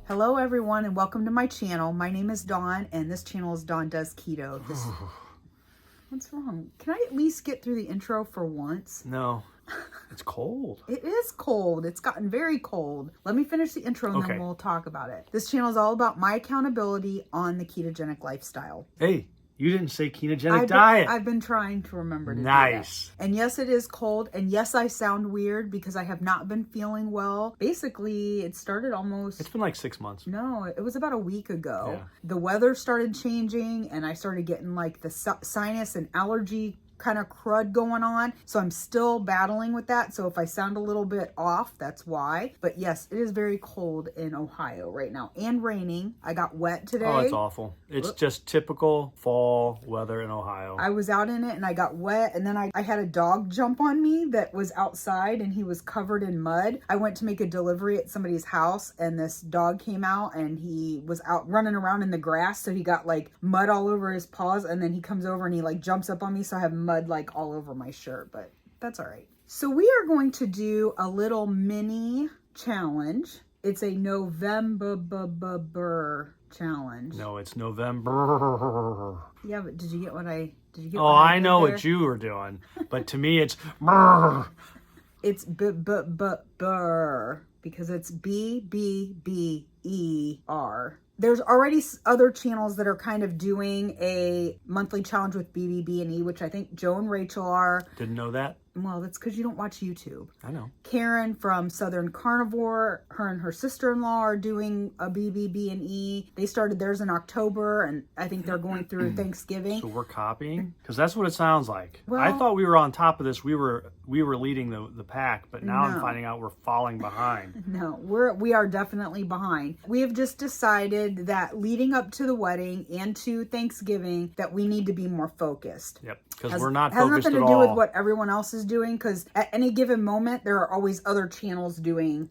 Hello everyone and welcome to my channel. My name is Dawn and this channel is Dawn Does Keto. What's wrong? Can I at least get through the intro for once? No, it's cold. It is cold. It's gotten very cold. Let me finish the intro and then we'll talk about it. This channel is all about my accountability on the ketogenic lifestyle. Hey, you didn't say ketogenic diet. I've been trying to remember to do Nice. that. And yes, it is cold. And yes, I sound weird because I have not been feeling well. Basically, it started almost... It's been like 6 months. No, it was about a week ago. Yeah. The weather started changing and I started getting like the sinus and allergy kind of crud going on. So I'm still battling with that. So if I sound a little bit off, that's why. But yes, it is very cold in Ohio right now and raining. I got wet today. Oh, it's awful. It's just typical fall weather in Ohio. I was out in it and I got wet, and then I had a dog jump on me that was outside and he was covered in mud. I went to make a delivery at somebody's house and this dog came out and he was out running around in the grass. So he got like mud all over his paws, and then he comes over and he like jumps up on me. So I have mud like all over my shirt, but that's all right. So we are going to do a little mini challenge. It's a NovemBBBEr challenge. No, it's November. Yeah, but did you get what I did? Oh, I know what you were doing, but to me it's it's BBBBEr because it's BBBBEr. There's already other channels that are kind of doing a monthly challenge with BBB&E, which I think Joe and Rachel are. Didn't know that. Well, that's because you don't watch YouTube. I know. Karen from Southern Carnivore, her and her sister-in-law are doing a BBB&E. They started theirs in October, and I think they're going through Thanksgiving. So we're copying? Because that's what it sounds like. Well, I thought we were on top of this. We were leading the pack, but now I'm finding out we're falling behind. No, we are definitely behind. We have just decided that leading up to the wedding and to Thanksgiving that we need to be more focused. Yep, because we're not focused at all. Has nothing to do with what everyone else is doing, because at any given moment there are always other channels doing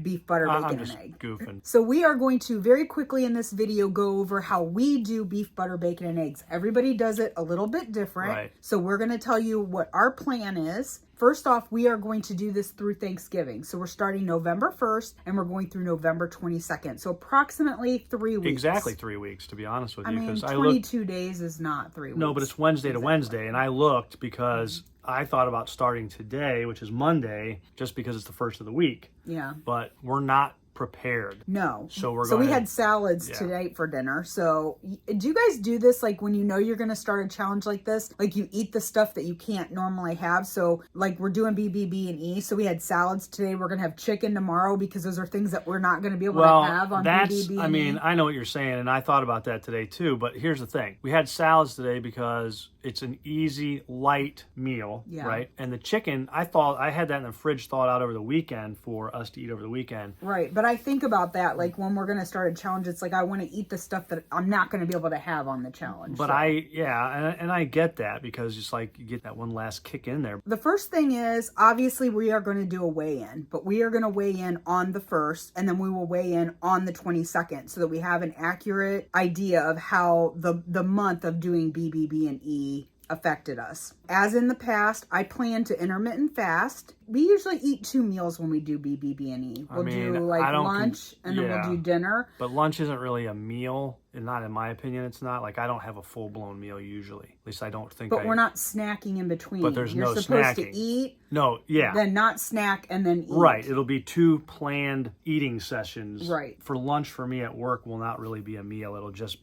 beef, butter, bacon, and egg. Goofing. So we are going to very quickly in this video go over how we do beef, butter, bacon, and eggs. Everybody does it a little bit different. Right. So we're going to tell you what our plan is. First off, we are going to do this through Thanksgiving. So we're starting November 1st and we're going through November 22nd. So approximately 3 weeks. Exactly 3 weeks, to be honest with you. I mean, 22 I looked, days is not 3 weeks. No, but it's Wednesday to Wednesday. And I looked because I thought about starting today, which is Monday, just because it's the first of the week. Yeah. But we're not prepared. No. So we had salads today for dinner. So do you guys do this like when you know you're going to start a challenge like this? Like you eat the stuff that you can't normally have. So like we're doing BBB&E. So we had salads today. We're going to have chicken tomorrow because those are things that we're not going to be able to have on BBB&E. I mean, I know what you're saying, and I thought about that today too. But here's the thing. We had salads today because it's an easy, light meal, right? And the chicken, I had that in the fridge thawed out over the weekend for us to eat over the weekend. Right. But I think about that, like when we're going to start a challenge, it's like I want to eat the stuff that I'm not going to be able to have on the challenge. But and I get that because it's like you get that one last kick in there. The first thing is, obviously we are going to do a weigh-in, but we are going to weigh in on the 1st and then we will weigh in on the 22nd so that we have an accurate idea of how the month of doing BBB&E affected us. As in the past, I plan to intermittent fast. We usually eat 2 meals when we do BBB&E. We'll do like lunch and then we'll do dinner. But lunch isn't really a meal. And not in my opinion, it's not. Like I don't have a full-blown meal usually. At least I don't think. But we're not snacking in between. But there's no You're supposed snacking. to eat. No, yeah. Then not snack and then eat. Right. It'll be 2 planned eating sessions. Right. For lunch for me at work will not really be a meal. It'll just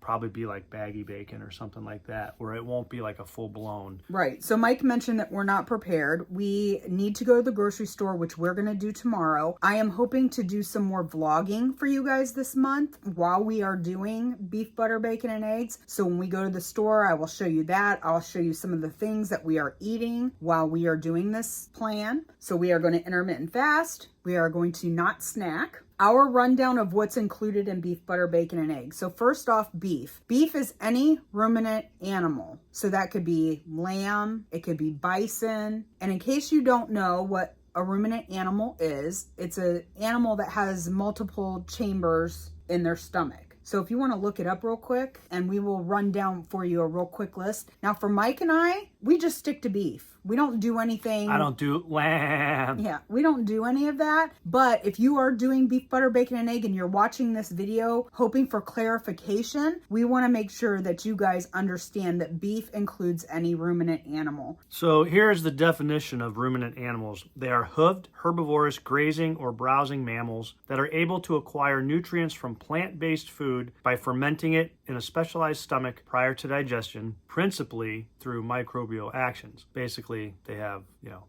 probably be like baggy bacon or something like that, where it won't be like a full-blown. Right. So Mike mentioned that we're not prepared. We need to go to the grocery store, which we're going to do tomorrow. I am hoping to do some more vlogging for you guys this month while we are doing beef, butter, bacon, and eggs. So when we go to the store, I will show you that. I'll show you some of the things that we are eating while we are doing this plan. So we are going to intermittent fast. We are going to not snack. Our rundown of what's included in beef, butter, bacon, and eggs. So first off, beef. Beef is any ruminant animal. So that could be lamb, it could be bison. And in case you don't know what a ruminant animal is, it's an animal that has multiple chambers in their stomach. So if you want to look it up real quick, and we will run down for you a real quick list. Now for Mike and I, we just stick to beef. We don't do anything. I don't do lamb. Yeah, we don't do any of that. But if you are doing beef, butter, bacon, and egg and you're watching this video hoping for clarification, we want to make sure that you guys understand that beef includes any ruminant animal. So here's the definition of ruminant animals. They are hoofed, herbivorous, grazing, or browsing mammals that are able to acquire nutrients from plant-based food by fermenting it in a specialized stomach prior to digestion, principally through microbial actions. Basically, they have,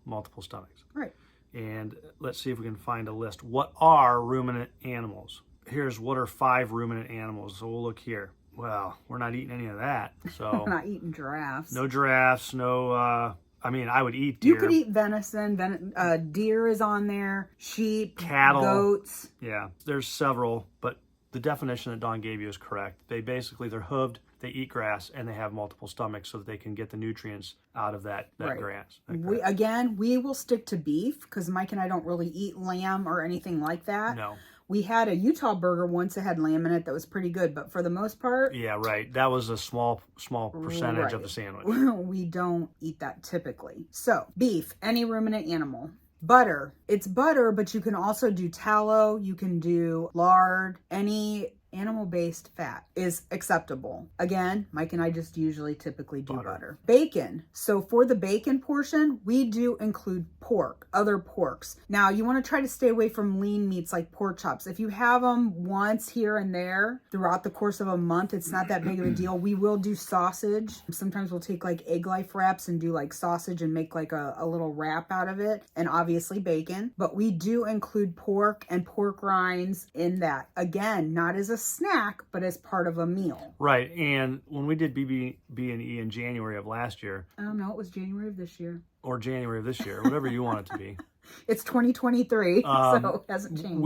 multiple stomachs. Right. And let's see if we can find a list. What are ruminant animals? Here's what are 5 ruminant animals. So we'll look here. Well, we're not eating any of that. So We're not eating giraffes. No giraffes, no, I would eat deer. You could eat venison. Deer is on there. Sheep, cattle, goats. Yeah, there's several, but the definition that Dawn gave you is correct. They're hooved, they eat grass, and they have multiple stomachs so that they can get the nutrients out of that Right. grass. We will stick to beef because Mike and I don't really eat lamb or anything like that. No. We had a Utah burger once that had lamb in it that was pretty good, but for the most part... Yeah, right. That was a small percentage of the sandwich. We don't eat that typically. So, beef, any ruminant animal. Butter. It's butter, but you can also do tallow. You can do lard. Any animal-based fat is acceptable. Again, Mike and I just typically do butter. Bacon. So for the bacon portion, we do include pork, other porks. Now, you want to try to stay away from lean meats like pork chops. If you have them once here and there throughout the course of a month, it's not that big of a deal. We will do sausage. Sometimes we'll take like egg life wraps and do like sausage and make like a little wrap out of it, and obviously bacon. But we do include pork and pork rinds in that. Again, not as a snack, but as part of a meal. Right. And when we did BBBE in January of last year. I don't know, it was January of this year. Or January of this year, whatever you want it to be. It's 2023, so it hasn't changed.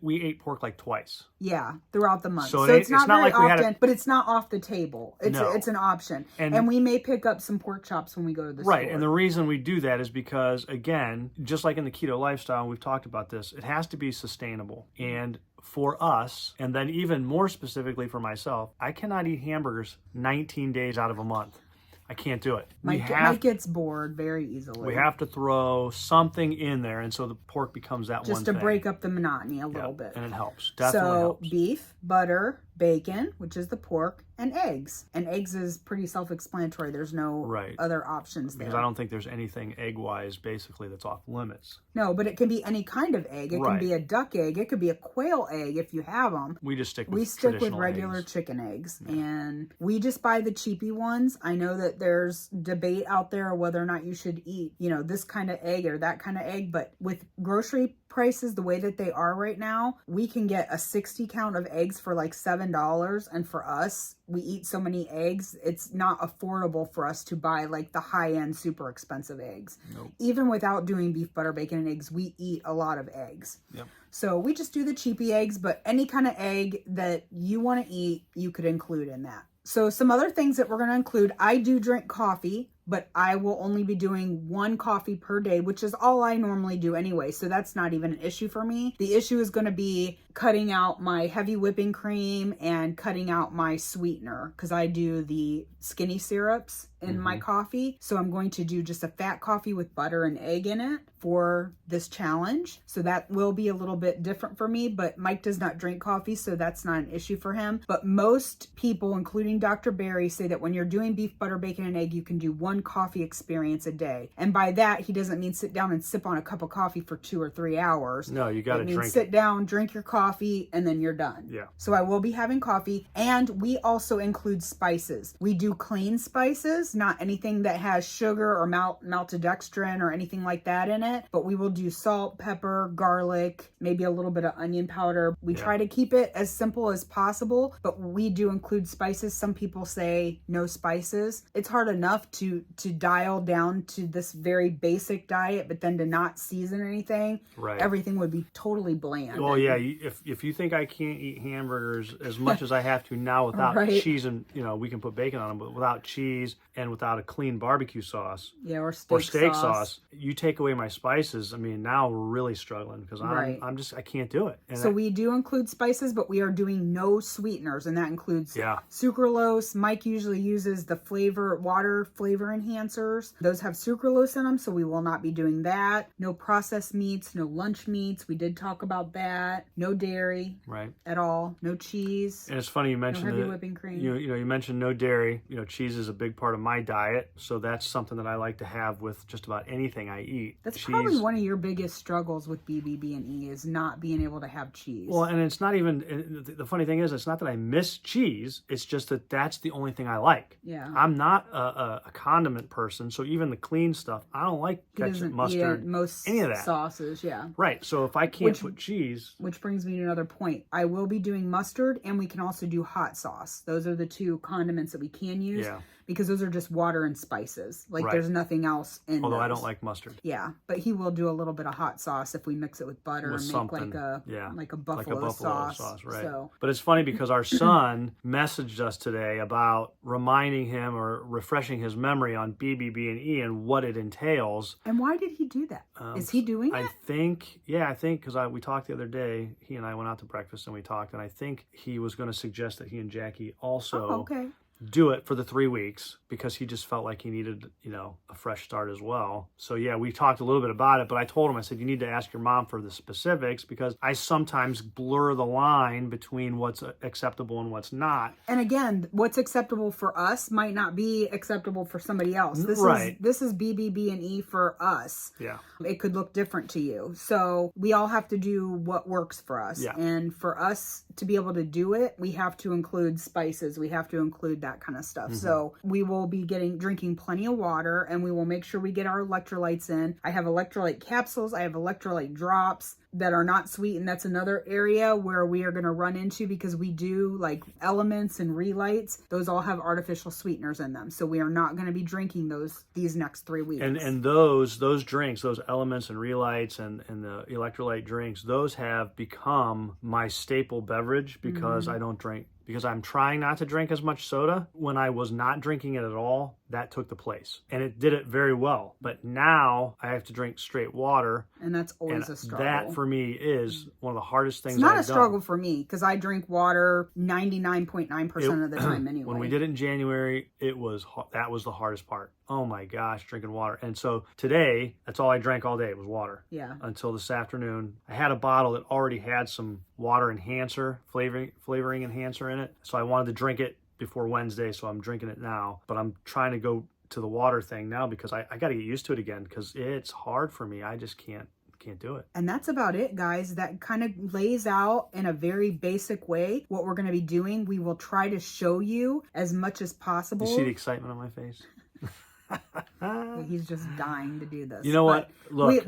We ate pork like twice. Yeah, throughout the month. So it's not very like we often, but it's not off the table. It's an option. And we may pick up some pork chops when we go to the store. Right, and the reason we do that is because, again, just like in the keto lifestyle, we've talked about this, it has to be sustainable. And for us, and then even more specifically for myself, I cannot eat hamburgers 19 days out of a month. I can't do it. Mike gets bored very easily. We have to throw something in there, and so the pork becomes that one thing. Just to break up the monotony a little bit. And it helps. Definitely helps. So beef, butter, bacon, which is the pork, and eggs. And eggs is pretty self-explanatory. There's no other options there. Because I don't think there's anything egg-wise, basically, that's off limits. No, but it can be any kind of egg. It can be a duck egg. It could be a quail egg if you have them. We just stick with regular chicken eggs. Yeah. And we just buy the cheapy ones. I know that there's debate out there whether or not you should eat, this kind of egg or that kind of egg. But with grocery prices the way that they are right now, we can get a 60 count of eggs for like $7. And for us, we eat so many eggs, it's not affordable for us to buy like the high-end super expensive eggs. Nope. Even without doing beef, butter, bacon, and eggs, we eat a lot of eggs. Yep. So we just do the cheapy eggs, but any kind of egg that you want to eat, you could include in that. So some other things that we're going to include, I do drink coffee, but I will only be doing 1 coffee per day, which is all I normally do anyway. So that's not even an issue for me. The issue is going to be cutting out my heavy whipping cream and cutting out my sweetener because I do the skinny syrups in my coffee. So I'm going to do just a fat coffee with butter and egg in it for this challenge. So that will be a little bit different for me, but Mike does not drink coffee, so that's not an issue for him. But most people, including Dr. Barry, say that when you're doing beef, butter, bacon, and egg, you can do 1 coffee experience a day. And by that, he doesn't mean sit down and sip on a cup of coffee for 2 or 3 hours. No, you got to drink. Sit down, drink your coffee, and then you're done. Yeah. So I will be having coffee, and we also include spices. We do clean spices, not anything that has sugar or maltodextrin or anything like that in it, but we will do salt, pepper, garlic, maybe a little bit of onion powder. We try to keep it as simple as possible, but we do include spices. Some people say no spices. It's hard enough to dial down to this very basic diet, but then to not season anything, everything would be totally bland. Well, yeah, if you think I can't eat hamburgers as much as I have to now without cheese and, we can put bacon on them, but without cheese and without a clean barbecue sauce, yeah, or steak sauce, you take away my spices. I mean, now we're really struggling because I can't do it. And so we do include spices, but we are doing no sweeteners, and that includes sucralose. Mike usually uses the water flavor enhancers. Those have sucralose in them, so we will not be doing that. No processed meats, no lunch meats. We did talk about that. No dairy, at all. No cheese. And it's funny you mentioned no heavy whipping cream. You mentioned no dairy. You know, cheese is a big part of my diet, so that's something that I like to have with just about anything I eat. That's probably one of your biggest struggles with BBB&E is not being able to have cheese. Well, and it's not even, the funny thing is, it's not that I miss cheese. It's just that that's the only thing I like. Yeah. I'm not a condiment person, so even the clean stuff, I don't like ketchup, mustard, any of that. Sauces, yeah. Right, so if I can't put cheese. Which brings me to another point. I will be doing mustard, and we can also do hot sauce. Those are the two condiments that we can use. Yeah. Because those are just water and spices. Like there's nothing else in Although those. I don't like mustard. Yeah, but he will do a little bit of hot sauce if we mix it with butter and make like a buffalo sauce. Right. So. But it's funny because our son messaged us today about reminding him or refreshing his memory on BBB&E and what it entails. And why did he do that? Is he doing it? I think because we talked the other day. He and I went out to breakfast and we talked, and I think he was going to suggest that he and Jackie also do it for the 3 weeks because he just felt like he needed, a fresh start as well. So yeah, we talked a little bit about it, but I told him, I said, you need to ask your mom for the specifics because I sometimes blur the line between what's acceptable and what's not. And again, what's acceptable for us might not be acceptable for somebody else. This is BBB&E for us. Yeah. It could look different to you. So we all have to do what works for us. Yeah. And for us to be able to do it, we have to include spices. We have to include that kind of stuff. So we will be drinking plenty of water, and we will make sure we get our electrolytes in. I have electrolyte capsules. I have electrolyte drops that are not sweet, and that's another area where we are going to run into because we do like Elements and Relights. Those all have artificial sweeteners in them, so we are not going to be drinking these next 3 weeks. And those drinks, those Elements and Relights and the electrolyte drinks, those have become my staple beverage because I don't drink. Because I'm trying not to drink as much soda. When I was not drinking it at all, that took the place. And it did it very well. But now I have to drink straight water. And that's always a struggle. That for me is one of the hardest things I've done. It's not a struggle for me because I drink water 99.9% of the time anyway. When we did it in January, that was the hardest part. Oh my gosh, drinking water. And so today, that's all I drank all day was water. Yeah. Until this afternoon. I had a bottle that already had some water enhancer, flavoring enhancer in it. So I wanted to drink it before Wednesday, so I'm drinking it now. But I'm trying to go to the water thing now because I got to get used to it again because it's hard for me. I just can't do it. And that's about it, guys. That kind of lays out in a very basic way what we're going to be doing. We will try to show you as much as possible. You see the excitement on my face? He's just dying to do this. You know what? Look,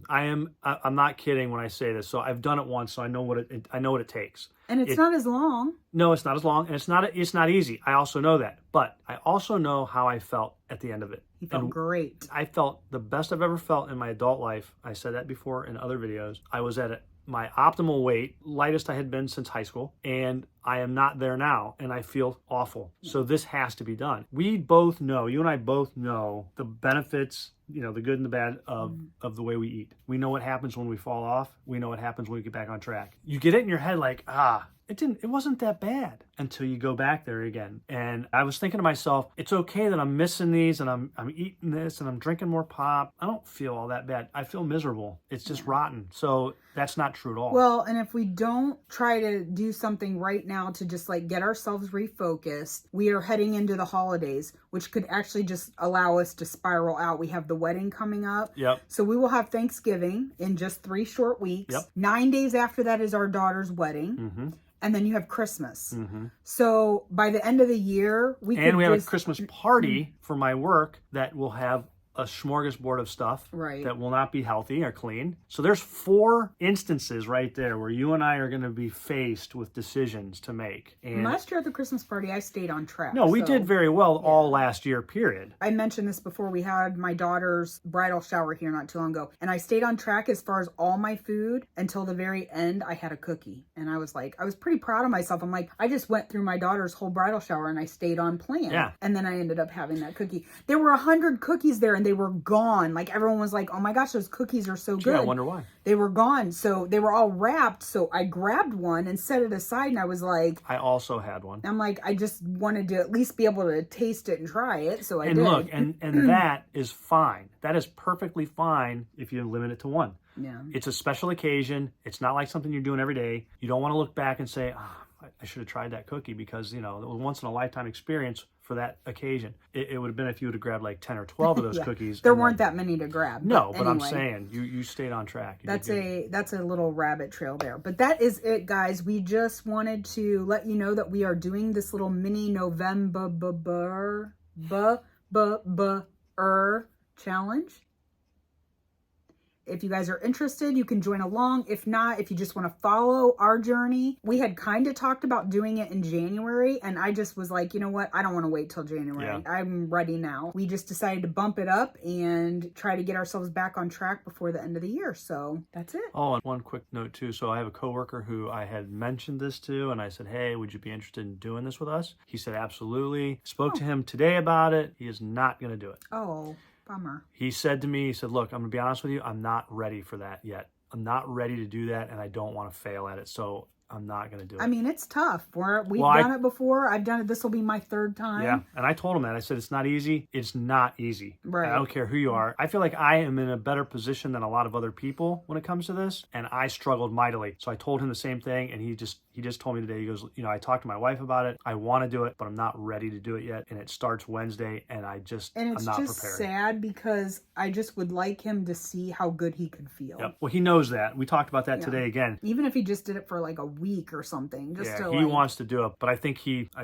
I'm not kidding when I say this. So I've done it once, so I know what it takes. And it's not as long. No, it's not as long, and it's not easy. I also know that, but I also know how I felt at the end of it. You felt great. I felt the best I've ever felt in my adult life. I said that before in other videos. I was at my optimal weight, lightest I had been since high school, and I am not there now, and I feel awful. So this has to be done. We both know, you and I both know the benefits, the good and the bad of the way we eat. We know what happens when we fall off. We know what happens when we get back on track. You get it in your head like, it wasn't that bad until you go back there again. And I was thinking to myself, it's okay that I'm missing these and I'm eating this and I'm drinking more pop. I don't feel all that bad. I feel miserable. It's just rotten. So that's not true at all. Well, and if we don't try to do something right now to just like get ourselves refocused, we are heading into the holidays, which could actually just allow us to spiral out. We have the wedding coming up. Yep. So we will have Thanksgiving in just 3 short weeks. Yep. 9 days after that is our daughter's wedding. Mm-hmm. And then you have Christmas. Mm-hmm. So by the end of the year, we have a Christmas party for my work that will have a smorgasbord of stuff right. that will not be healthy or clean. So there's 4 instances right there where you and I are going to be faced with decisions to make. And last year at the Christmas party, I stayed on track. No, we did very well all last year, period. I mentioned this before. We had my daughter's bridal shower here not too long ago, and I stayed on track as far as all my food until the very end. I had a cookie, and I was pretty proud of myself. I'm like, I just went through my daughter's whole bridal shower and I stayed on plan. Yeah. And then I ended up having that cookie. There were 100 cookies there and they were gone. Like everyone was like, oh my gosh, those cookies are so good. Yeah, I wonder why. They were gone. So they were all wrapped. So I grabbed one and set it aside, and I was like, I also had one. I'm like, I just wanted to at least be able to taste it and try it. So I did. And look, and that is fine. That is perfectly fine if you limit it to one. Yeah. It's a special occasion. It's not like something you're doing every day. You don't want to look back and say, I should have tried that cookie because, it was a once in a lifetime experience for that occasion. It would have been if you would have grabbed like 10 or 12 of those cookies. There weren't that many to grab. No, but anyway, I'm saying you stayed on track. That's a little rabbit trail there. But that is it, guys. We just wanted to let you know that we are doing this little mini NovemBBBEr challenge. If you guys are interested, you can join along. If not, if you just want to follow our journey, we had kind of talked about doing it in January, and I just was like, you know what? I don't want to wait till January. Yeah. I'm ready now. We just decided to bump it up and try to get ourselves back on track before the end of the year. So that's it. Oh, and one quick note too. So I have a coworker who I had mentioned this to, and I said, hey, would you be interested in doing this with us? He said, absolutely. Spoke to him today about it. He is not going to do it. Oh. Bummer. He said to me, look, I'm going to be honest with you. I'm not ready for that yet. I'm not ready to do that, and I don't want to fail at it. So I'm not going to do it. I mean, it's tough. We've done it before. I've done it. This will be my 3rd time. Yeah. And I told him that. I said, it's not easy. It's not easy. Right. And I don't care who you are. I feel like I am in a better position than a lot of other people when it comes to this. And I struggled mightily. So I told him the same thing. And he just told me today, he goes, I talked to my wife about it. I want to do it, but I'm not ready to do it yet. And it starts Wednesday. And I'm not prepared. Sad because I just would like him to see how good he could feel. Yep. Well, he knows that. We talked about that today again. Even if he just did it for like a week or something. He wants to do it, but I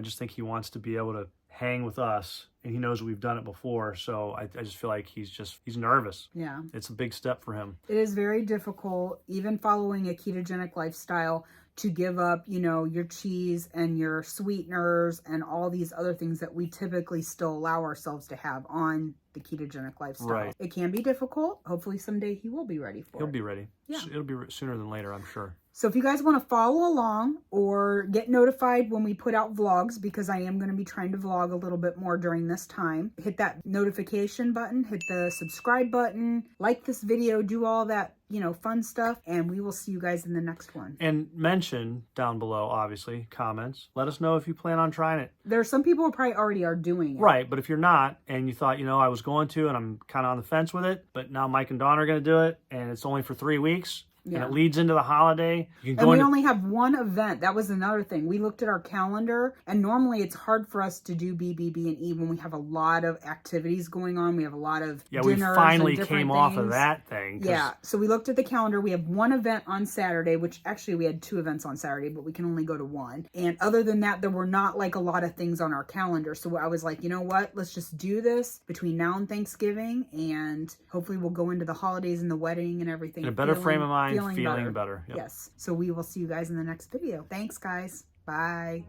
just think he wants to be able to hang with us, and he knows we've done it before. So I just feel like he's nervous. Yeah. It's a big step for him. It is very difficult, even following a ketogenic lifestyle, to give up, your cheese and your sweeteners and all these other things that we typically still allow ourselves to have on the ketogenic lifestyle. Right. It can be difficult. Hopefully someday he will be ready for it. He'll be ready. Yeah. It'll be sooner than later, I'm sure. So if you guys want to follow along or get notified when we put out vlogs, because I am going to be trying to vlog a little bit more during this time, hit that notification button, hit the subscribe button, like this video, do all that, fun stuff, and we will see you guys in the next one. And mention down below, obviously, comments. Let us know if you plan on trying it. There are some people who probably already are doing it. Right, but if you're not, and you thought, I was going to, and I'm kind of on the fence with it, but now Mike and Dawn are going to do it, and it's only for 3 weeks, and it leads into the holiday. You can go we only have one event. That was another thing. We looked at our calendar, and normally it's hard for us to do BBB&E when we have a lot of activities going on. We have a lot of dinners we finally and came off of that thing. Yeah, so we looked at the calendar. We have one event on Saturday, which actually we had 2 events on Saturday, but we can only go to one. And other than that, there were not like a lot of things on our calendar. So I was like, you know what? Let's just do this between now and Thanksgiving, and hopefully we'll go into the holidays and the wedding and everything. In a better frame of mind, feeling better. Yes. So we will see you guys in the next video. Thanks, guys. Bye.